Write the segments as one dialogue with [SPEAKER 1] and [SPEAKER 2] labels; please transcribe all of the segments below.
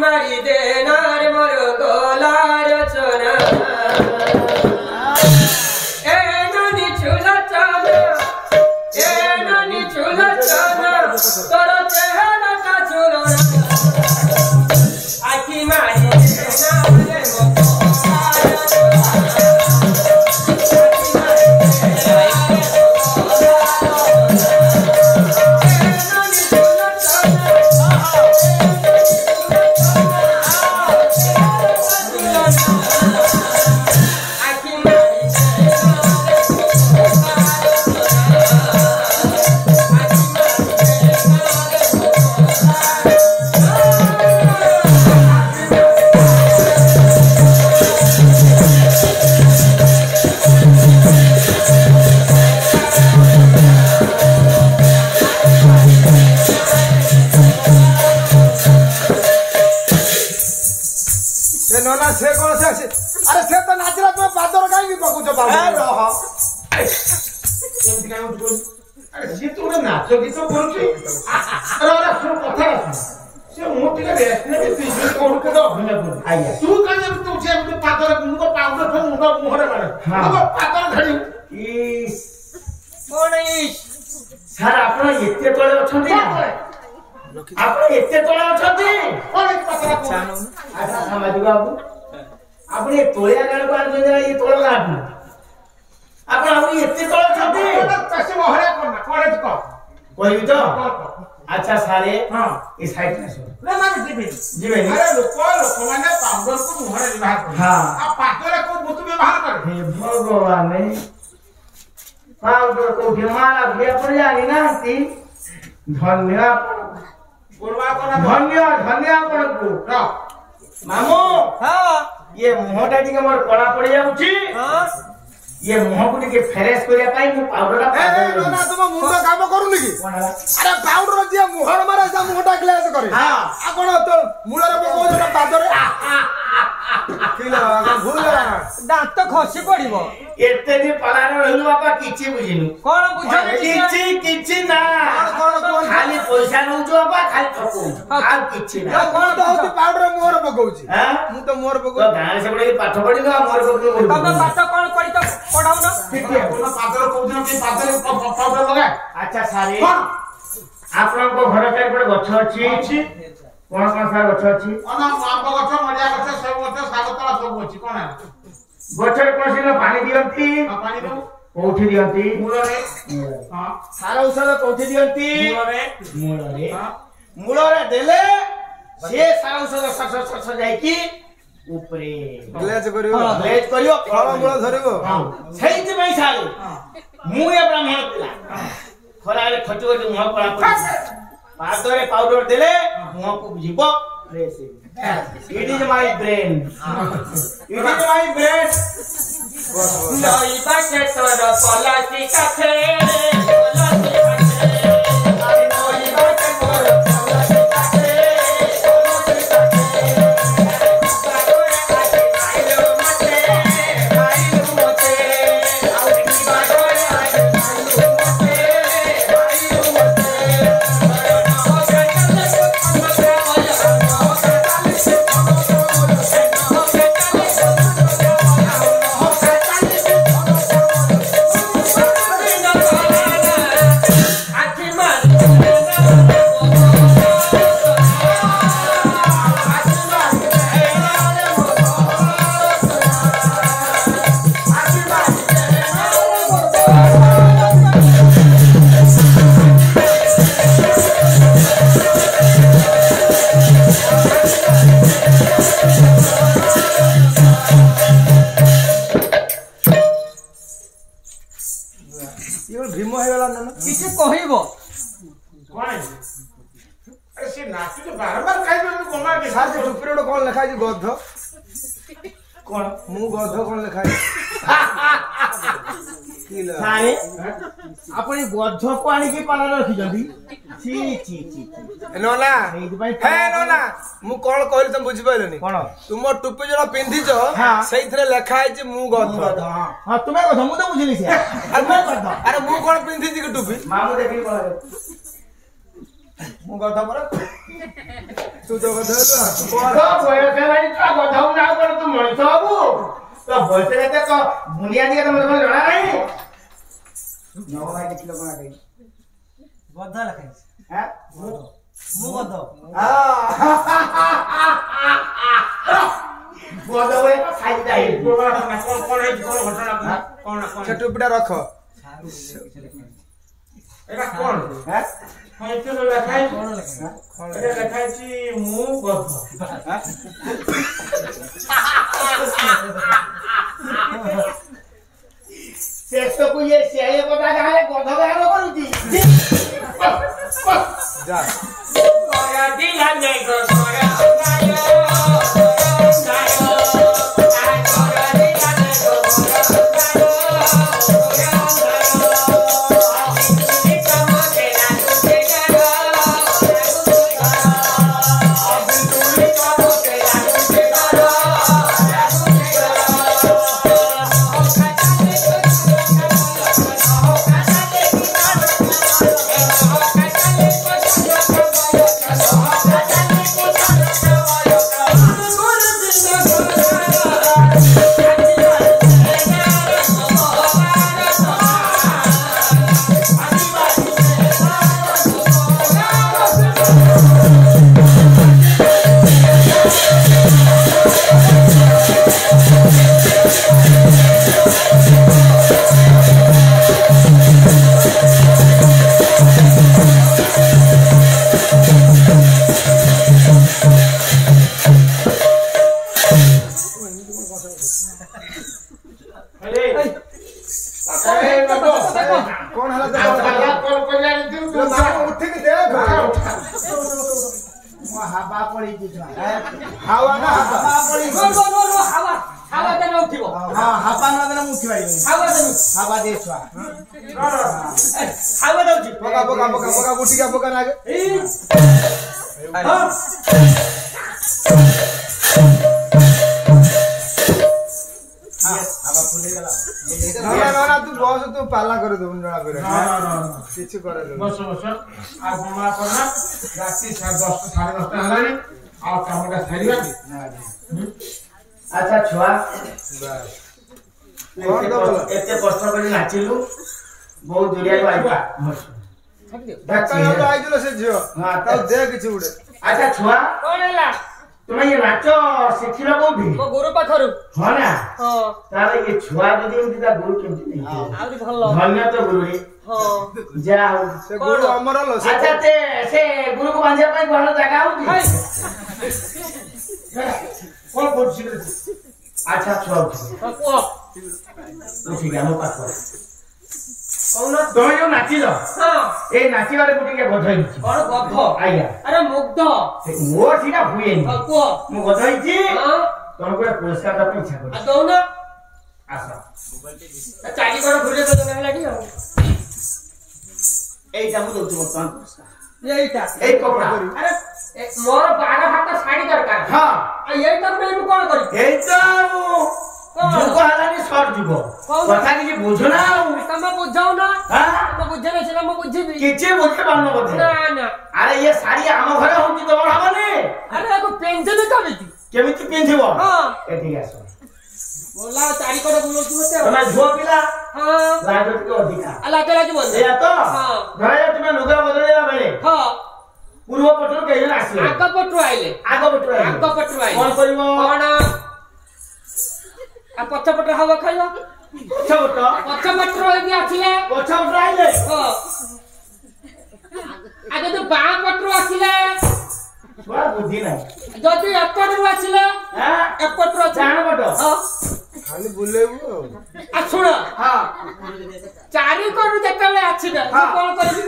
[SPEAKER 1] मारी देनार मोर गोलार चोना ए ननी चूला चना तोर चेहरा का चूलो आखी मारी देनार अच्छा सारे इस साइड में सो
[SPEAKER 2] ना माने जीवे अरे लोक माने पाउडर को मुहरे व्यवहार कर हां आ पातरे को बुत व्यवहार कर
[SPEAKER 3] हे भगवान पाउडर को मारा दिया पड़ जानी ना ती धन्यवाद
[SPEAKER 2] बोलवा को ना
[SPEAKER 3] धन्यवाद को मामू
[SPEAKER 1] हां
[SPEAKER 3] ये मुहटा टिके मोर कड़ा पड़ जाउची हां ये मुह को टिके फ्रेश करिया पाई मु पाउडर
[SPEAKER 2] ए ना तुम मुंड काम करूनी की अरे पाउडर जे मुहर मारे जा मुहटा ग्लास करे हां आ कोन तो मुळरे पको जटा पादरे किला भूल
[SPEAKER 1] दांत खसी पड़िबो
[SPEAKER 3] एते दी पलार रहलु बापा किछि बुझिनु
[SPEAKER 1] कोन बुझा
[SPEAKER 3] किछि ना कोन खाली पैसा नउ जो बापा खाली ठकू आ किछि ना
[SPEAKER 2] कोन तो होती पाउडर मुहर पकोउची
[SPEAKER 3] हां
[SPEAKER 2] मु तो मुहर पको
[SPEAKER 3] तो गाने से बड़े पाठ पढी ना मोर पको
[SPEAKER 1] तब पाठ कोन पढी तो पढाउ न
[SPEAKER 2] ठीक है कोन पादर को दिन की पादर पाउडर लगा
[SPEAKER 3] अच्छा सारे आपन को घर के पड़े गछ अछि कोन सारा गछ अछि
[SPEAKER 2] अना आंब गछ मडिया गछ सब गछ सागतरा सब अछि कोन
[SPEAKER 3] गछर कोसिनो पानी दियंती
[SPEAKER 2] पानी दउ
[SPEAKER 3] कोठी दियंती
[SPEAKER 2] मूलरे हां
[SPEAKER 3] सारा औषध कोठी दियंती मूलरे देले से सारा औषध सस जाई की ऊपरे
[SPEAKER 2] ग्लेज करियो
[SPEAKER 3] फल
[SPEAKER 2] मूल धरिबो
[SPEAKER 3] सही भाई सारे मु ए ब्राह्मण पिला खरा रे खटो के मुह पड़ा पादरे पाउडर देले मुह को बुझिबो fresh it is my brain
[SPEAKER 1] नई बाटे तोर पलासी काथे
[SPEAKER 2] भीम हेगला न
[SPEAKER 1] किसे कहइबो
[SPEAKER 2] कोन अरे से नाची तो बार-बार खाइबे गोमा के साथ टुपरेडो कोन लिखा जी गध कोन मु गध कोन लिखा किला
[SPEAKER 3] सारे अपनी गध को आनी के पाला रखी जंदी ची
[SPEAKER 2] नोना हे नोना मु कोन कहली तुम बुझि पाइलनी
[SPEAKER 3] कोन
[SPEAKER 2] तुम टुपी जणा पिंधी जो सेइथरे लिखा है जे मु गध
[SPEAKER 3] हां तुम्हें गध मु तो बुझिली से
[SPEAKER 2] अरे मु कोन पिंधी जी के टुपी
[SPEAKER 3] मामू देखि पड़ा
[SPEAKER 2] ମୁଁ ଗଧ ପରା ତୁ ତ ଗଧ ହେଲୁ
[SPEAKER 3] ତ ବୟସ ହେଲାଣି ତୁ ଗଧ ନା କର ତୁ ମଣିଷ ହବୁ ତ ବୟସ କେତେ ତ ବୁନିଆ ଟିକେ ତମେ ଜଣା ନାହିଁ ନବଭାଇ ଦେଖିଲ କଣ ଖାଇ
[SPEAKER 1] ଗଧ ଲେଖାଇଛି
[SPEAKER 3] ହାଁ
[SPEAKER 1] ମୁଁ ଗଧ
[SPEAKER 3] ଗଧ ବଳେ ଖାଇତା ହେଇ
[SPEAKER 1] କଣ ହେଇଛି କଣ ଘଟଣା କଣ
[SPEAKER 2] ସେ ଟୁପିଟା ରଖ
[SPEAKER 1] ଏଟା କଣ
[SPEAKER 3] ହାଁ
[SPEAKER 1] କଣ ଲେଖାଇଛି ଏଟା ଲେଖାଇଛି ମୁଁ ଗଧ
[SPEAKER 3] ଶେଷକୁ ଇଏ ସିଏ କଥା ଗାଁରେ ଗଧ ଗାଁର କରୁଛି
[SPEAKER 2] ଯା
[SPEAKER 1] ଦିଲା ନେଇ ଗୋରା
[SPEAKER 2] କଣ ହେଲା ଉଠିକି ଦେଖ
[SPEAKER 3] ହାବା ପଡିଛି
[SPEAKER 2] ହାୱା ନା ହାୱା
[SPEAKER 1] ହାୱା ଦେଲେ ଉଠିବ
[SPEAKER 3] ହଁ ହାବା ନ ଦେଲେ ମୁଁ ଉଠି ପାରିବିନି
[SPEAKER 1] ହାୱା ଦେଲେ
[SPEAKER 3] ହାବା ଦେ ଛୁଆ
[SPEAKER 1] ହାୱା ଦଉଛି
[SPEAKER 2] ପକା ପକା ପକା ପକା ଉଠିକା ପକା ନା ଆଗେ ନା ତୁ ବସ ତୁ ପାଲା କରିଦେବୁ ଜଣା ପଡେ କିଛି କରିଦେବୁ
[SPEAKER 1] ବସ ବସ ଆଉ ବମଳା କରନା ରାତି 10:30 10:30 ହେଲାଣି ଆଉ କାମଟା ସାରିବା
[SPEAKER 3] ଆଚ୍ଛା ଛୁଆ
[SPEAKER 2] କଣ ଦବ
[SPEAKER 3] ଏତେ କଷ୍ଟ କରି ନାଚିଲୁ ବହୁତ ଦୁରିଆରୁ ଆଇବା
[SPEAKER 2] ଆଇଥିଲ ସେ ଝିଅ ତାକୁ ଦେ କିଛି ଗୋଟେ
[SPEAKER 3] ଆଚ୍ଛା ଛୁଆ
[SPEAKER 1] କଣ ହେଲା
[SPEAKER 3] ତୁମେ ଏ ନାଚ ଶିଖିଲ କୋଉଠି
[SPEAKER 1] ମୋ ଗୁରୁ ପାଖରୁ
[SPEAKER 3] ହଁ ନା
[SPEAKER 1] ହଁ
[SPEAKER 3] ତାହେଲେ ଏ ଛୁଆ ଯଦି ଏମିତି ତା ଗୁରୁ କେମିତି ନେଇ
[SPEAKER 1] ଆହୁରି ଭଲ
[SPEAKER 3] ଧନ୍ୟ ତ ଗୁରୁ
[SPEAKER 1] ହଁ
[SPEAKER 3] ଯାହା ହଉ
[SPEAKER 2] ସେ ଗୁରୁ ଅମର ଲୋ
[SPEAKER 3] ଆଚ୍ଛା ସେ ଗୁରୁକୁ ବାନ୍ଧିବା ପାଇଁ ଭଲ ଜାଗା ହଉଛି
[SPEAKER 1] କଣ କରୁଛି
[SPEAKER 3] ଆଚ୍ଛା ଛୁଆ
[SPEAKER 1] କୁହ
[SPEAKER 3] ଉଠିକି ଆମ ପାଖରେ
[SPEAKER 1] କହୁନ
[SPEAKER 3] ତମେ ଯୋଉ ନାଚିଲ
[SPEAKER 1] ହଁ
[SPEAKER 3] ଏଇ ନାଚିବାରେ ମୁଁ ଟିକେ ଗଧ ହେଇଛି
[SPEAKER 1] କଣ ଗଧ
[SPEAKER 3] ଆଜ୍ଞା
[SPEAKER 1] ଆରେ ମୁଗ୍ଧ
[SPEAKER 3] ମୋ ସେଇଟା ହୁଏନି
[SPEAKER 1] ହଁ କୁହ
[SPEAKER 3] ମୁଁ ଗଧ ହେଇଛି
[SPEAKER 1] ହଁ
[SPEAKER 3] ତମକୁ ଗୋଟେ ପୁରସ୍କାର ଦେବା ପାଇଁ ଇଚ୍ଛା କରୁଛି
[SPEAKER 1] ଆଉ ଦଉନ
[SPEAKER 3] ଆସ
[SPEAKER 1] ଚାରି କଣ ଘୁରେ ଦେଲେ ହେଲାଣି ଆଉ
[SPEAKER 3] এইটা ମୁଁ ଦଉଛି ବର୍ତ୍ତମାନ ପୁରସ୍କାର
[SPEAKER 1] এইটা
[SPEAKER 3] এই কপড়া
[SPEAKER 1] আরে মোর 12 হাত শাড়ি দরকার
[SPEAKER 3] হ্যাঁ
[SPEAKER 1] আর এইটা মই কোন করি
[SPEAKER 3] এইটা যুগ হেলানি সর যুগ কথা কিছু বুঝো না
[SPEAKER 1] তুমি বুঝাও না
[SPEAKER 3] হ্যাঁ
[SPEAKER 1] তুমি বুঝে না সেটা মই বুঝিবি
[SPEAKER 3] কিছু বুঝতে পারনো কথা
[SPEAKER 1] না না
[SPEAKER 3] আরে এ শাড়ি আম ঘরে হচ্ছে তোমার হবনি
[SPEAKER 1] আরে আকো পেনশন কাবিতি
[SPEAKER 3] কেমিতি পিন্ধিব
[SPEAKER 1] হ্যাঁ
[SPEAKER 3] এদিকে আসো
[SPEAKER 1] बोला चारी कोड बोलछु मते
[SPEAKER 3] তোমরা ঝুয়া পিলা
[SPEAKER 1] हां
[SPEAKER 3] লাজ থেকে অধিকা
[SPEAKER 1] আলা তেলা জীবন
[SPEAKER 3] এয়া তো
[SPEAKER 1] হ্যাঁ
[SPEAKER 3] ধরে তুমি লুগা বদলেলা বেলে
[SPEAKER 1] हां
[SPEAKER 3] পূর্ব পটর কেজন আসলে
[SPEAKER 1] আগ পটু আইলে
[SPEAKER 3] আগ পটর
[SPEAKER 1] আগ পটু আইলে
[SPEAKER 3] কোন করিব
[SPEAKER 1] কোন आ पछ पट हवा खाइबा
[SPEAKER 3] ছোট
[SPEAKER 1] पछ पट होई आछिले
[SPEAKER 3] পছ পটর আইলে
[SPEAKER 1] हां आगे तो बा पट आछिले
[SPEAKER 3] বড় বুদ্ধি নাই
[SPEAKER 1] যদি এপটরু আসিলে
[SPEAKER 3] হ্যাঁ
[SPEAKER 1] এপটরু আছে
[SPEAKER 3] জানো বট
[SPEAKER 1] হ্যাঁ
[SPEAKER 2] ଖାଲି ବୁଲେଇବୁ
[SPEAKER 1] आ শুন
[SPEAKER 3] হ্যাঁ
[SPEAKER 1] চারি করু যেতলে আছিবে
[SPEAKER 3] হ্যাঁ।
[SPEAKER 1] কোন করবি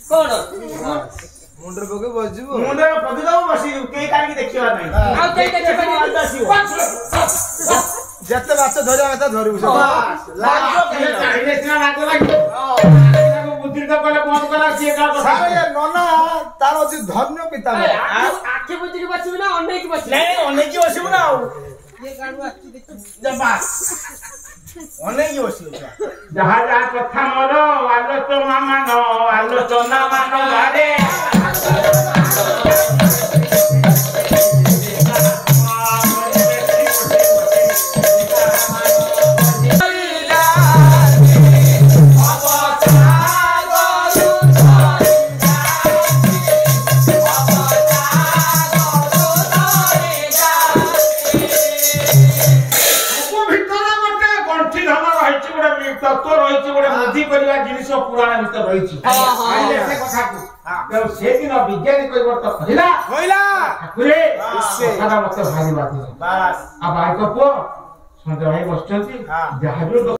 [SPEAKER 1] কোন
[SPEAKER 2] ମୁଣ୍ଡରେ ପକେଇ ବସିଯିବୁ
[SPEAKER 3] ମୁଣ୍ଡରେ ପଦିଦବ ବସି କେହି କାହିଁକି ଦେଖିବା ନାହିଁ
[SPEAKER 1] ଆଉ କେହି ଦେଖିପାରିବେନି।
[SPEAKER 2] ଯେତେ ମାଛ ଧରିବା କଥା ଧରିବୁ ସେ
[SPEAKER 3] ବାସ୍, ଲାଜ କେହି ଚାହିଁଲେ ସିନା ଲାଜ ଲାଗିବ। ତାକୁ ବୁଦ୍ଧି ତ କଲେ ବନ୍ଦ କଲା ସିଏ କାହା କଥା
[SPEAKER 2] ସାରେ ଏ ନନା ତାର ଅଛି ଧନ୍ୟ ପିତା ମୋର।
[SPEAKER 1] ଆଖି ବୁଝିକି ବସିବି ନା ଅନେଇକି ବସିବି
[SPEAKER 3] ନାଇଁ ଅନେଇକି ବସିବୁ ନା ଆଉ
[SPEAKER 1] ଇଏ ଗାଡୁ ଆଖି ଦେଖି
[SPEAKER 3] ଯା ବାସ୍। ଅନେଇକି ବସିବ
[SPEAKER 1] ଯାହା ଯାହା କଥା ମୋର ଆଲୋଚନା ମାନ ଆଲୋଚନା ମାନ ଗାରେ तत्व रही बुद्धि करवा जिनिस पुराण भर रही से दिन विज्ञानी तो कहला ठाकुरे मत भारी बात अब आयक पुओ सन्देह बस जहाँ